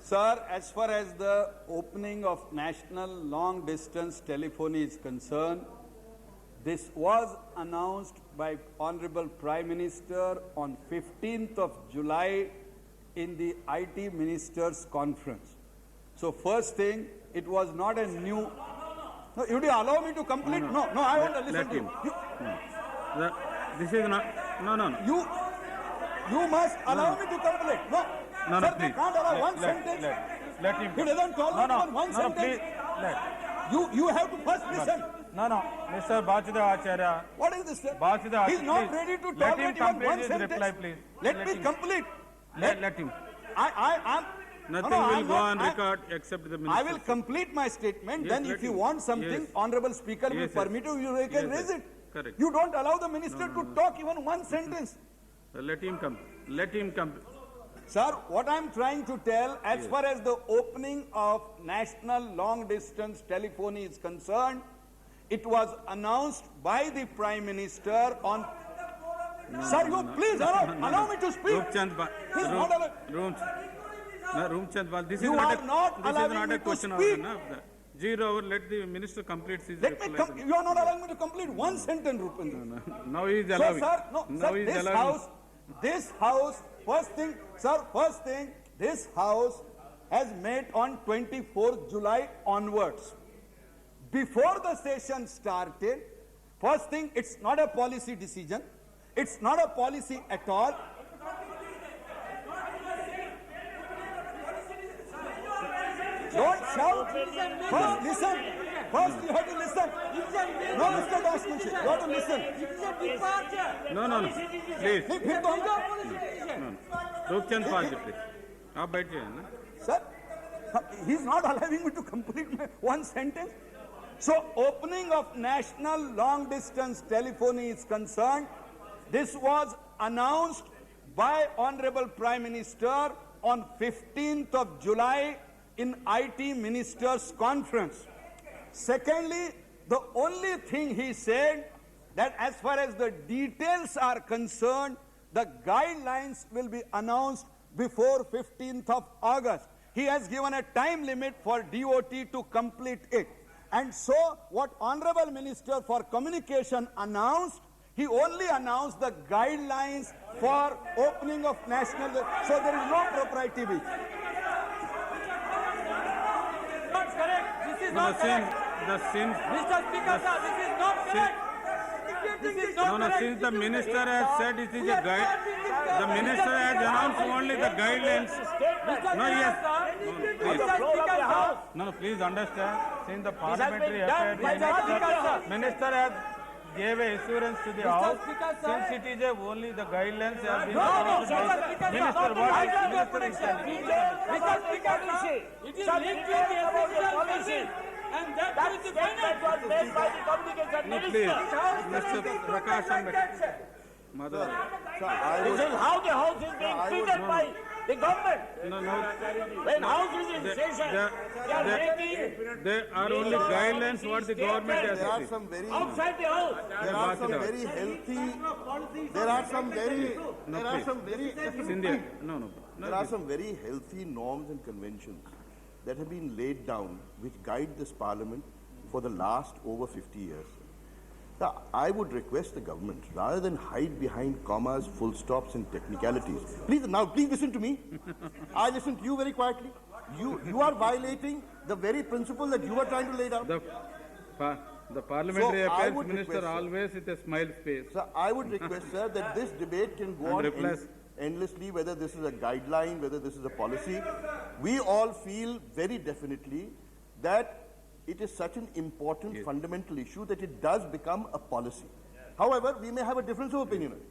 Sir, as far as the opening of national long-distance telephony is concerned, this was announced by Honorable Prime Minister on 15th of July in the IT Ministers' Conference. So first thing, it was not a new... No, you do allow me to complete? No, I want to listen to you. This is not... No. You must allow me to complete. No, sir, please. they can't allow one sentence. Let him. He doesn't tolerate even one sentence. Please. You have to first listen. No. Mr. Bachida Acharya. What is this, sir? Bachida, He's not ready to tolerate even one sentence. Reply, please. Let me complete. Let him. Nothing will go on record except the minister. I will complete my statement. Yes, then if you want something, Honorable Speaker will permit you can raise it. Correct. You don't allow the minister to talk even one sentence. Let him come. Let him come. Sir, what I am trying to tell, as far as the opening of national long-distance telephony is concerned, it was announced by the Prime Minister on... Sir, you please allow me to speak. This you is are not allowing me to speak. 0 hour, let the minister complete his reply. You are not allowing me to complete one sentence, Rupendra. Now he is allowing. So, sir, this house, first thing, this house has met on 24th July onwards. Before the session started, first thing, it's not a policy decision. It's not a policy at all. Don't shout. First, listen. First, you have to listen. No, Mr. Dasmunshi, you have to listen. No. Please. Rupchand Paji, please. आप बैठिए ना. Sir, he's not allowing me to complete my one sentence. So, opening of national long-distance telephony is concerned. This was announced by Honorable Prime Minister on 15th of July in IT Ministers' Conference. Secondly, the only thing he said that as far as the details are concerned, the guidelines will be announced before 15th of August. He has given a time limit for DOT to complete it. And so, what Honorable Minister for Communication announced, he only announced the guidelines for opening of national... So there is no propriety. This is not correct. Mr. Speaker, sir, this is not correct. Since the minister has said it is a guide, the minister has announced only the guidelines. No, please understand. Since the parliamentary affairs minister has gave a assurance to the House, since it is only the guidelines have been Minister, what is Minister is telling? Mr. Speaker, it is linked to the official policy. And that is the final was made by the communication minister. Mr. Prakash Ambedkar. Mother. This is how the House is being treated by the government. No. When House is in session, there are only guidelines what the government has said. Outside the House. There are some very healthy. There are some very healthy norms and conventions that have been laid down which guide this parliament for the last over 50 years. Now, I would request the government, rather than hide behind commas, full stops and technicalities, please listen to me. I listen to you very quietly. You are violating the very principle that you are trying to lay down. The parliamentary affairs minister always with a smile face. So I would request, sir, that this debate can go on endlessly, whether this is a guideline, whether this is a policy. We all feel very definitely that it is such an important fundamental issue that it does become a policy. However, we may have a difference of opinion on it.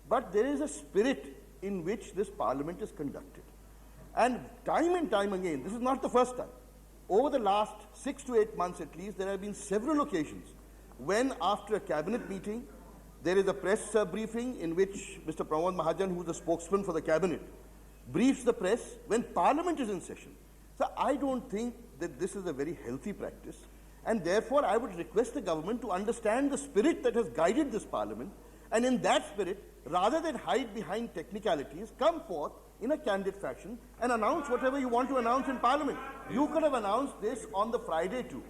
But there is a spirit in which this parliament is conducted. And time again, this is not the first time. Over the last 6 to 8 months at least, there have been several occasions when after a cabinet meeting, there is a press briefing in which Mr. Sh.Pramod Mahajan, who is the spokesman for the cabinet, briefs the press when parliament is in session. So I don't think that this is a very healthy practice, and therefore I would request the government to understand the spirit that has guided this parliament, and in that spirit, rather than hide behind technicalities, come forth in a candid fashion and announce whatever you want to announce in Parliament. You could have announced this on the Friday too.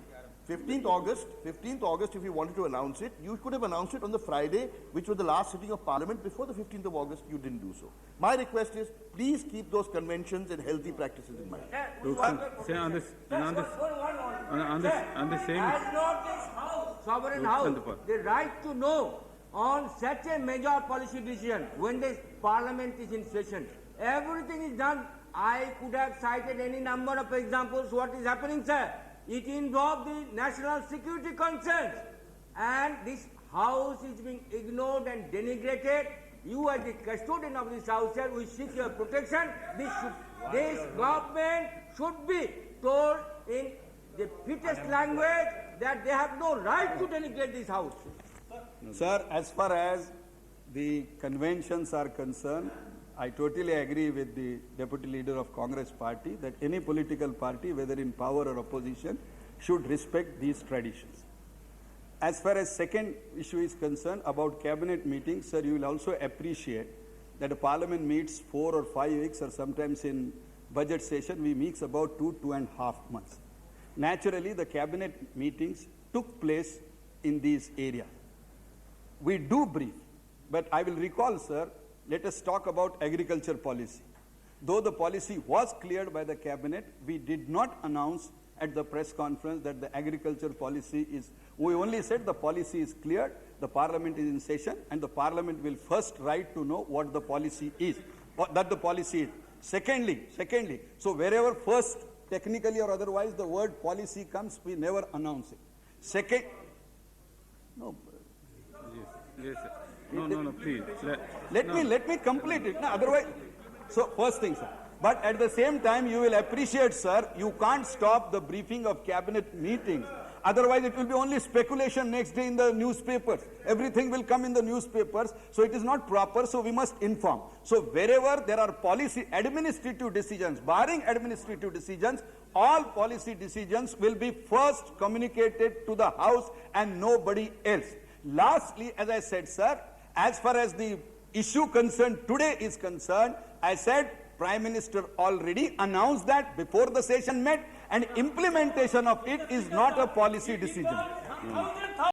15th August, if you wanted to announce it, you could have announced it on the Friday, which was the last sitting of Parliament before the 15th of August. You didn't do so. My request is, please keep those conventions and healthy practices in mind. Say on this same. Has not this House, Sovereign House, the right to know on such a major policy decision when the Parliament is in session? Everything is done. I could have cited any number of examples. What is happening, sir? It involved the national security concerns, and this House is being ignored and denigrated. You, as the custodian of this House, sir, we seek your protection. This government should be told in the fittest language that they have no right to denigrate this House. Sir, as far as the conventions are concerned, I totally agree with the Deputy Leader of Congress Party that any political party, whether in power or opposition, should respect these traditions. As far as second issue is concerned about cabinet meetings, sir, you will also appreciate that a Parliament meets 4 or 5 weeks, or sometimes in budget session we meet about 2.5 months. Naturally, the cabinet meetings took place in these areas. We do brief, but I will recall, sir, let us talk about agriculture policy. Though the policy was cleared by the cabinet, we did not announce at the press conference that the agriculture policy is, we only said the policy is cleared, the Parliament is in session, and the Parliament will first right to know what the policy is, that the policy is. Secondly, so wherever first, technically or otherwise, the word policy comes, we never announce it. Second, no. Yes, sir. No, please. Let me complete it. No, otherwise, so first thing, sir. But at the same time, you will appreciate, sir, you can't stop the briefing of cabinet meetings. Otherwise, it will be only speculation next day in the newspapers. Everything will come in the newspapers. So it is not proper. So we must inform. So wherever there are policy administrative decisions, barring administrative decisions, all policy decisions will be first communicated to the House and nobody else. Lastly, as I said, sir, as far as the issue concerned today is concerned, I said Prime Minister already announced that before the session met, and implementation of it is not a policy decision.